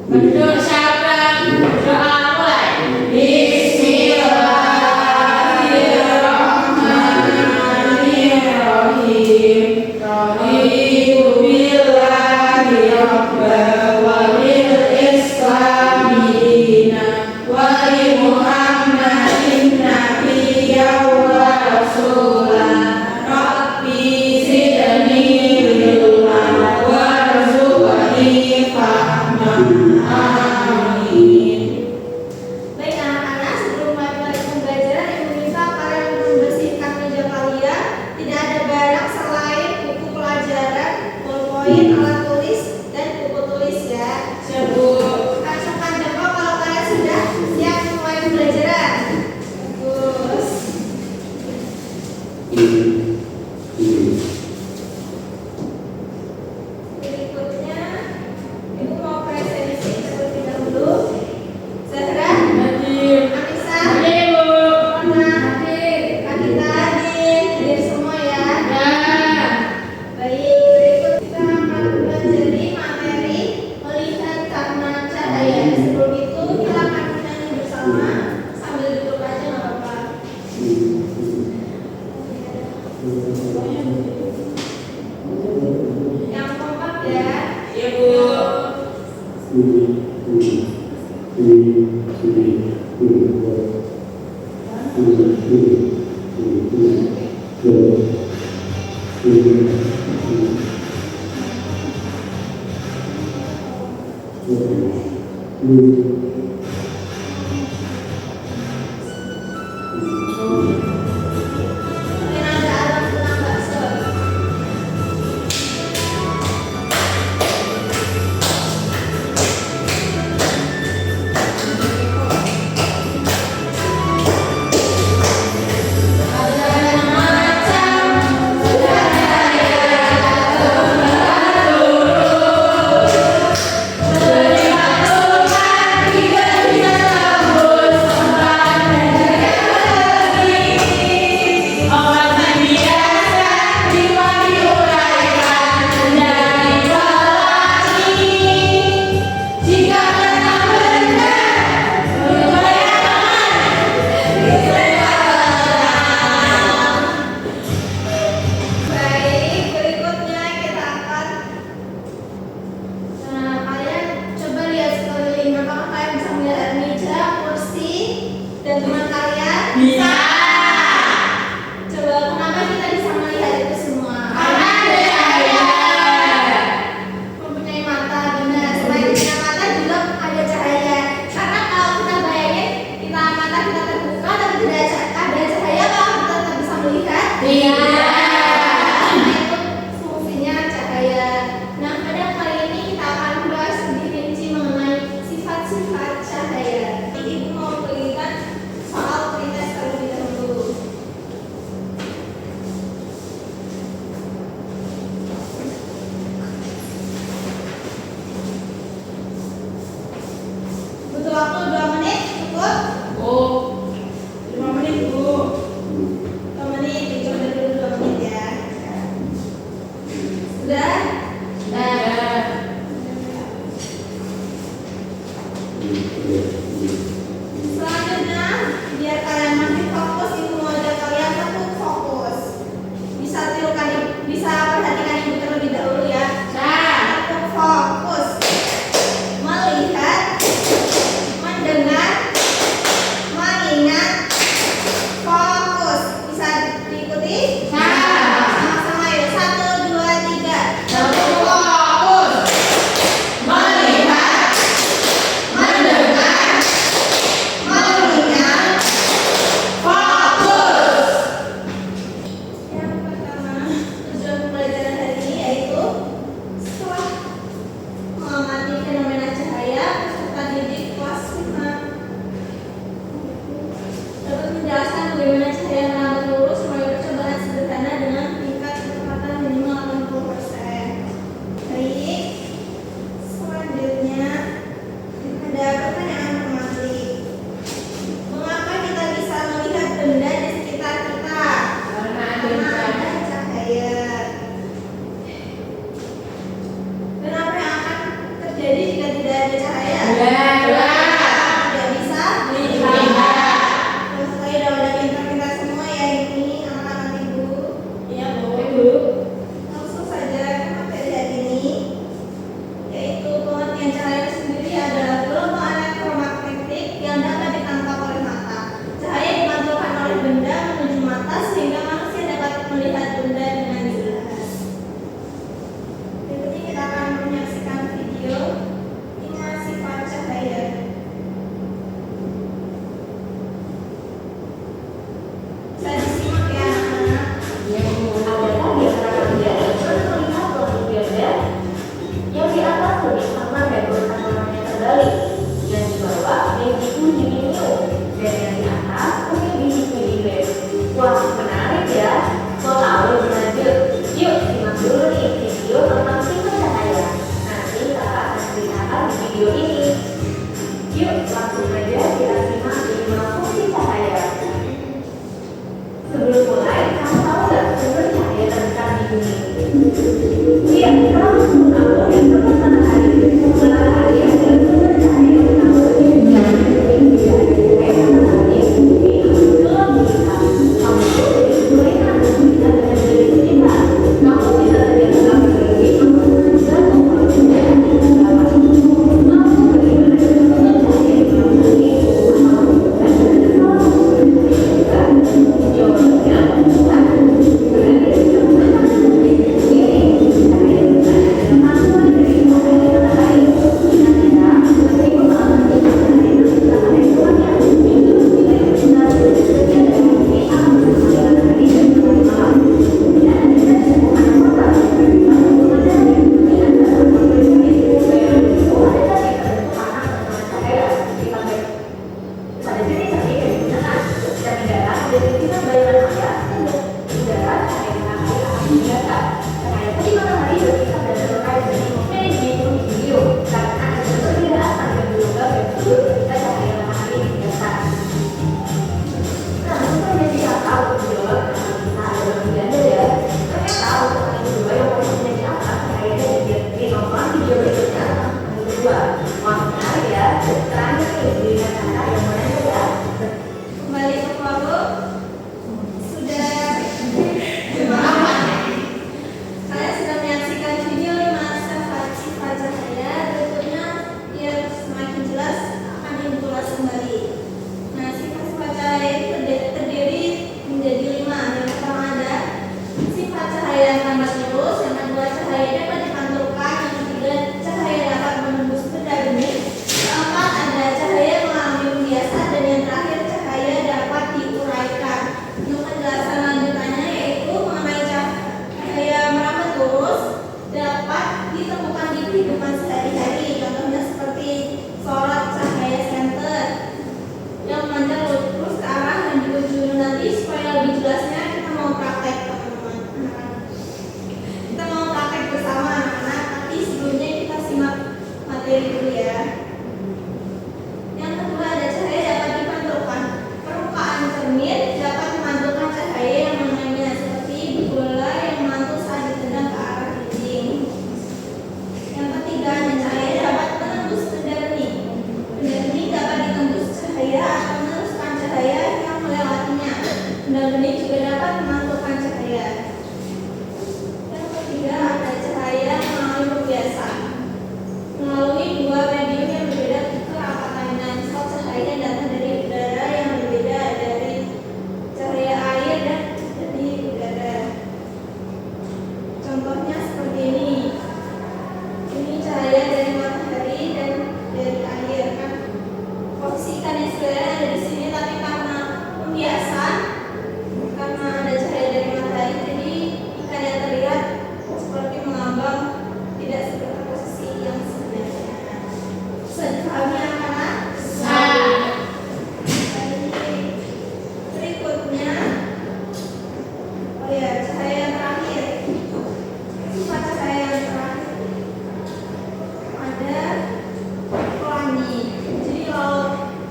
Menurut siapa? Doa mulai. Bismillahirrahmanirrahim. Raditu billahi rabban wa bil islami dinan wa bi Muhammadin nabiyyan wa rasulan. Rabbi zidni ilman warzuqni fahman. Amin. Baik anak-anak, sebelum mulai pembelajaran, Ibu minta kalian membersihkan meja kalian. Tidak ada barang selain buku pelajaran, poin, alat tulis, dan buku tulis ya. Sebut. Acungkan jempol kalau kalian sudah siap mulai pembelajaran. Bagus. Berikutnya, Ibu mau presensi terlebih dahulu. Zahra, Hadir. Anissa, Hadir, Bu. Mona, Kak Gita, hadir semua ya. Ya. Baik, berikut kita akan mempelajari materi melihat karena cahaya. Sebelum itu kita akan menyanyi bersama sambil duduk aja nggak apa-apa. Yang kompak ya. Iya, Bu. Mungkin ada alam tulang bakso. Terima kasih. Iya, kalau aku yang tepat matahari adalah sumber cahaya utama yang tidak ada matahari. Kalau melihat kamu mereka bisa dari sekitar, kamu bisa terjadi lagi dan Kembali ke kelompok. Sudah saya sudah menyaksikan video 5 sifat cahaya. Berikutnya biar semakin jelas akan ibu ulas kembali. Nah, sifat-sifat cahaya itu terdiri menjadi 5. Yang pertama ada sifat cahaya yang lambat lurus, yang kedua cahaya dapat dipantulkan, yang ketiga cahaya dapat menembus benda bening, keempat ada cahaya mengalami biasa, dan yang terakhir cahaya dapat diuraikan. Untuk penjelasan lanjutannya yaitu mengenai cahaya merambat lurus dapat ditemukan di kehidupan sehari-hari. Contohnya seperti sorot cahaya senter yang memancar lurus ke arah yang dituju. Nanti supaya lebih jelasnya kita mau praktek teman-teman. Kita mau praktek bersama anak-anak, tapi sebelumnya kita simak materi dulu ya. Yang kedua ada cahaya dapat dipantulkan. Permukaan cermin dapat memantulkan cahaya yang mengenainya seperti bola yang memantul saat ditendang ke arah dinding. Yang ketiga ada cahaya dapat menembus benda bening. Benda bening dapat ditembus cahaya atau meneruskan cahaya yang melewatinya. Benda bening juga dapat memantulkan cahaya. Yang ketiga ada cahaya melalui pembiasan. Melalui dua medium yang berbeda kerapatannya, misal cahaya datang dari udara yang berbeda dari cahaya air dan dari udara. Contohnya seperti ini. Ini cahaya dari matahari dan dari air kan. Posisi ikan yang sebenarnya ada di sini, tapi karena pembiasan, karena ada cahaya dari matahari, jadi ikan yang terlihat seperti mengambang, tidak seperti posisi yang sebenarnya. Bisa dipahami anak-anak? Berikutnya, oh ya, cahaya yang terakhir. Sifat cahaya yang terakhir ada pelangi. Jadi kalau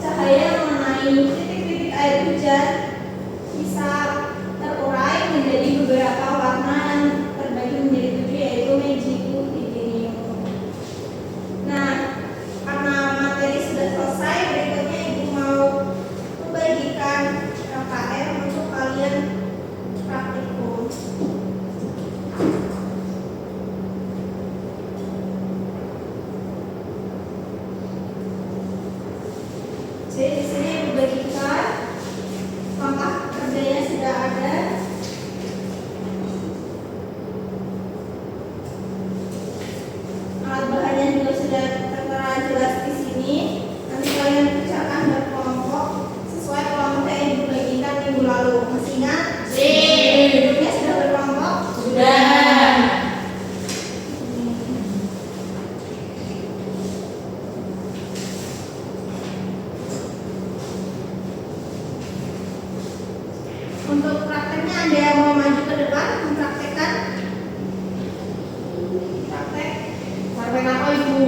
cahaya mengenai titik-titik air hujan bisa terurai menjadi beberapa warna yang terbagi menjadi 7, yaitu magiku, idinium. Nah, karena materi sudah selesai, berikutnya ibu mau membagikan KKM untuk kalian praktikum. Jadi di sini ibu bagikan kontak kerjanya sudah ada. Alat bahannya juga sudah tertera jelas di sini. Nanti kalian kerjakan berkelompok sesuai kelompok yang ibu bagikan minggu lalu. Masih ingat? Hidupnya sudah berkelompok? Sudah. Untuk prakteknya ada yang mau maju ke depan mempraktekkan? Praktek Sampai apa ibu?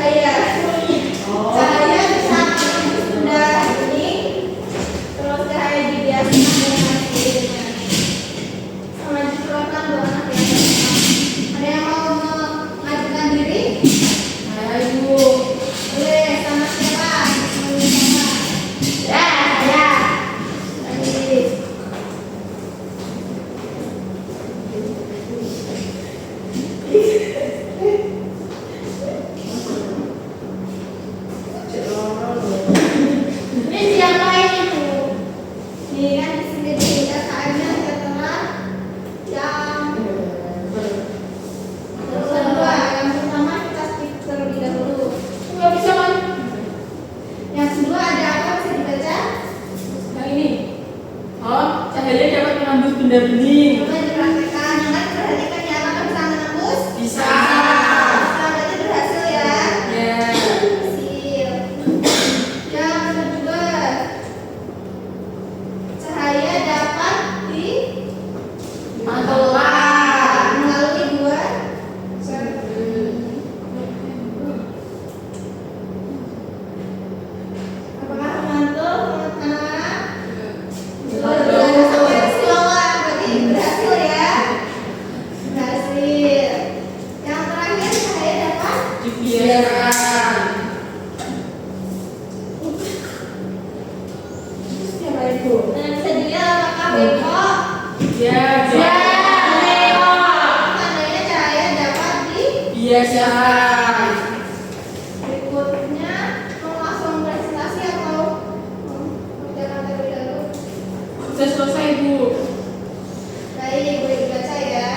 cahaya. Cahaya bisa benda bening, terus cahaya dibiasakan dengan sendirinya. Maju ke Ini siapa ini Bu? Nih kan di sini dataannya setelah yang kedua, yang pertama kita skip terlebih dahulu. Nggak bisa kan? Yang kedua ada apa bisa dibaca? Yang ini. Oh, cahaya dapat menembus benda bening. Coba dipraktekkan, jangan perhatikan ya, apakah bisa menembus? Bisa. Berarti berhasil ya. Ya. Berhasil. Yang kedua, cahaya dapat Mantap. melalui dua apakah memantul anak-anak? Berarti berhasil ya. Berhasil. Yang terakhir cahaya dapat Dibiarkan. siapa itu? Dan bisa dilihat apakah bengkok? Ya. Tandanya cahaya dapat Biasakan. berikutnya mau langsung presentasi atau jangan terlebih dahulu? Sudah selesai Bu. Baik, boleh dibaca ya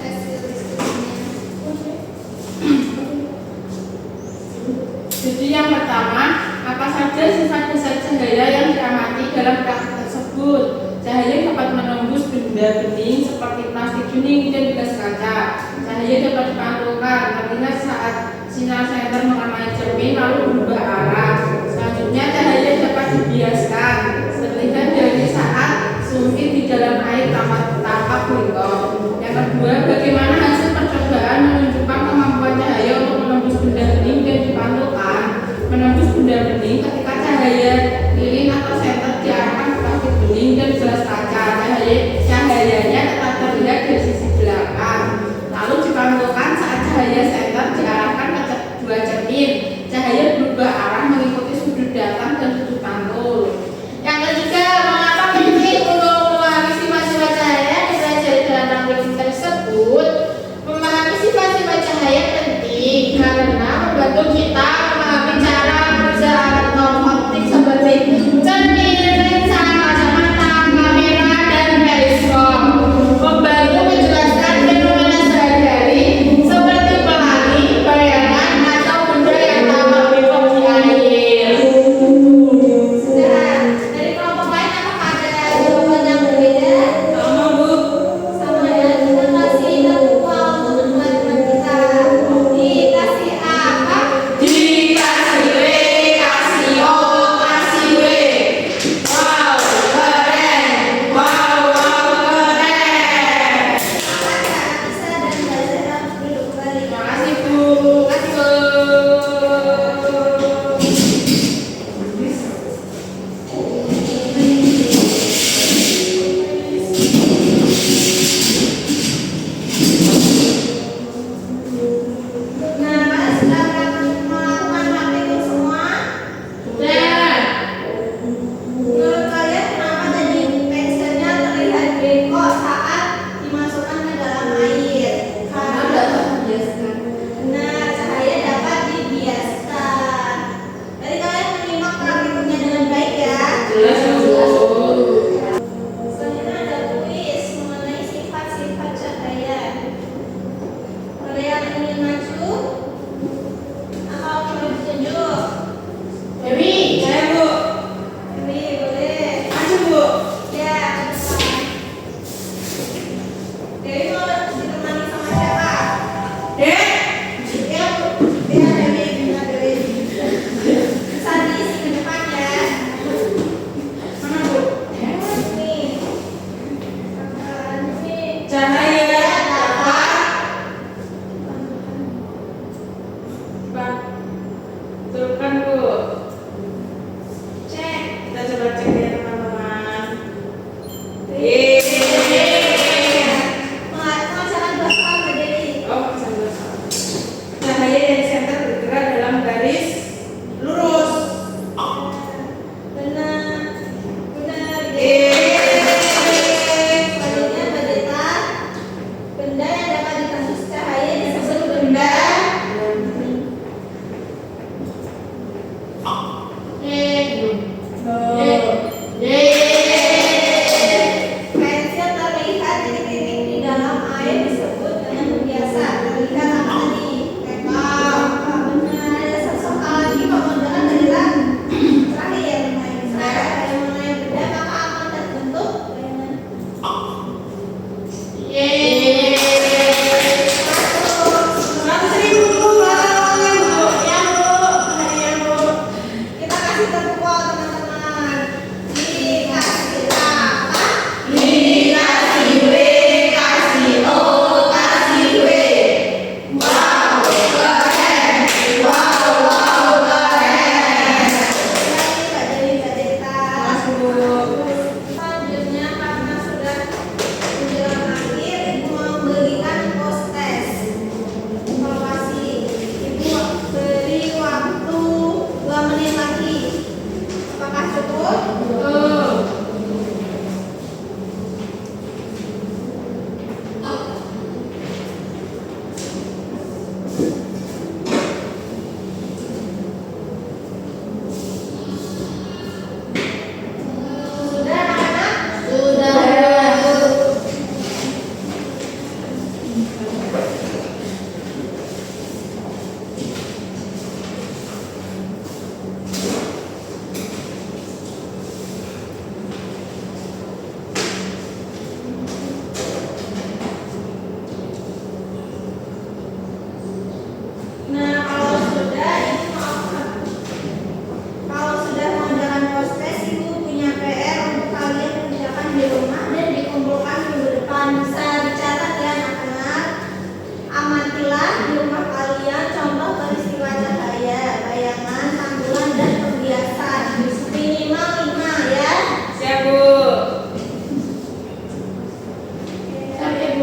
hasil diskusinya. Jadi yang pertama, apa saja sifat dasar cahaya yang diamati dalam praktik tersebut? Cahaya dapat menembus benda bening seperti plastik bening dan gelas kaca. Cahaya dapat dipantulkan, artinya saat sinar senter mengenai cermin lalu berubah arah. Selanjutnya cahaya dapat dibiaskan, terlihat dari saat sumpit di dalam air tanpa bengkok. Yang kedua, bagaimana hasil percobaan menunjukkan kemampuan cahaya untuk menembus benda bening dan dipantulkan. Menembus benda bening ketika cahaya lilin atau senter diarahkan ke plastik bening dan gelas kaca. Cahayanya tetap terlihat dari sisi belakang. Lalu dipantulkan saat cahaya senter diarahkan ke dua cermin. Cahaya berubah arah mengikuti sudut datang dan sudut pantul. Yang ketiga, mengapa penting untuk memahami sifat-sifat cahaya dipelajari dalam praktik tersebut? Memahami sifat-sifat cahaya penting karena membantu kita memahami cara kerja alat optik seperti cermin, lensa, kacamata, kamera, dan periskop. Membantu menjelaskan fenomena sehari-hari seperti pelangi, bayangan, atau benda yang tampak bengkok di air. Sudah, dari kelompok lain apakah ada jawaban yang berbeda? Sama Bu. Sama ya, kita kasih terbuka untuk teman-teman kita. Dikasih apa? Dikasih W, kasih O, kasih W. Wow, keren. Wow, keren. Bisa dan belajar harus duduk kembali. Terima kasih Bu. Nah, kalian sudah melakukan praktik semua? Sudah. Menurut kalian kenapa tadi pensilnya terlihat bengkok saat dimasukkan ke dalam air? Karena Biasakan. benar, cahaya dapat dibiaskan. Jadi kalian menyimak praktiknya dengan baik ya. Jelas Bu. Selanjutnya ada kuis mengenai sifat-sifat cahaya. Ada yang ingin maju? Atau mau ditunjuk? Dewi, saya Bu. Dewi, boleh. Maju Bu. Ya, depan. Dewi mau ditemani sama siapa? Dek. Ya, Bu. Ya, Dewi, benar Dewi. Bisa diisi ke depan ya. Mana Bu? Nih. Nih. Cahaya dapat Turunkan Bu. Cek. Kita coba cek ya teman-teman. Mengajarkan bahasa apa Dewi? Oh, bisa berusaha. Cahaya dari senter bergerak dalam garis lurus. Benar. Benar. Yeay. Selanjutnya Mbak Deta.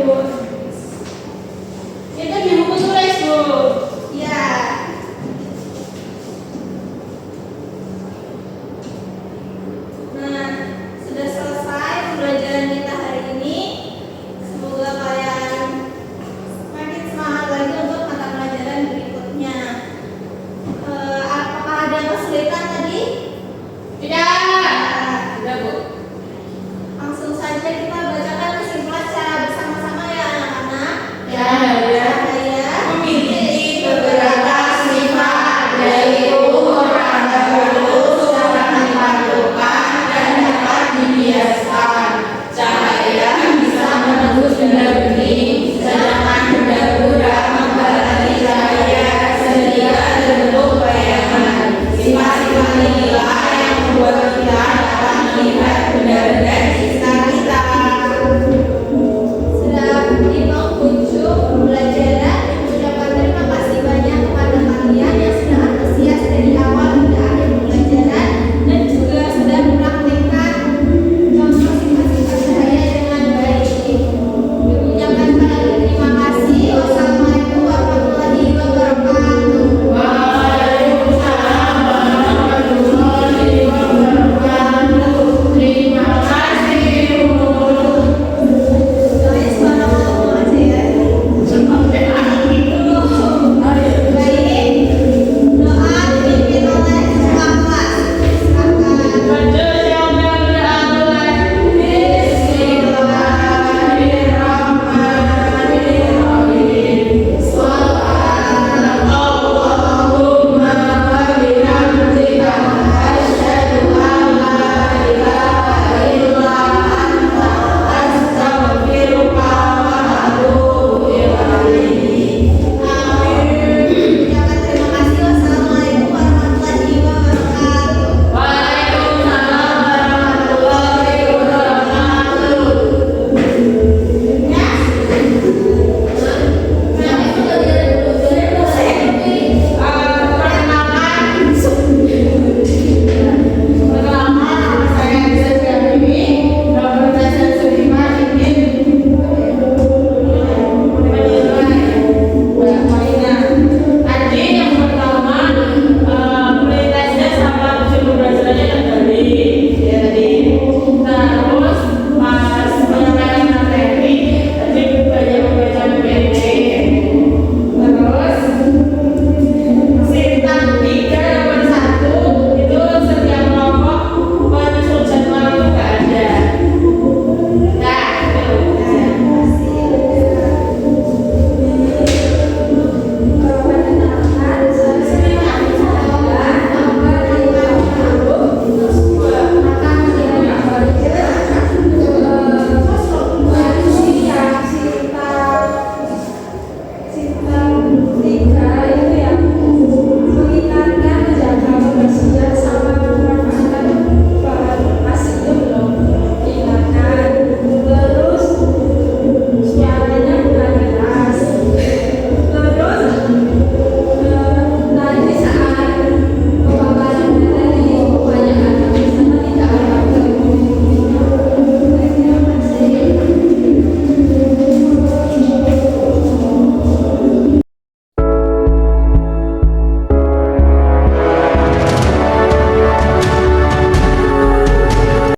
Bu. Itu di buku tulis, Bu. Ya. Nah, sudah selesai pembelajaran kita hari ini. Semoga kalian makin semangat lagi untuk mata pelajaran berikutnya. Apakah ada kesulitan tadi? Tidak, Bu. Langsung saja kita bacakan kesimpulan secara bersama-sama ya anak-anak. Ya.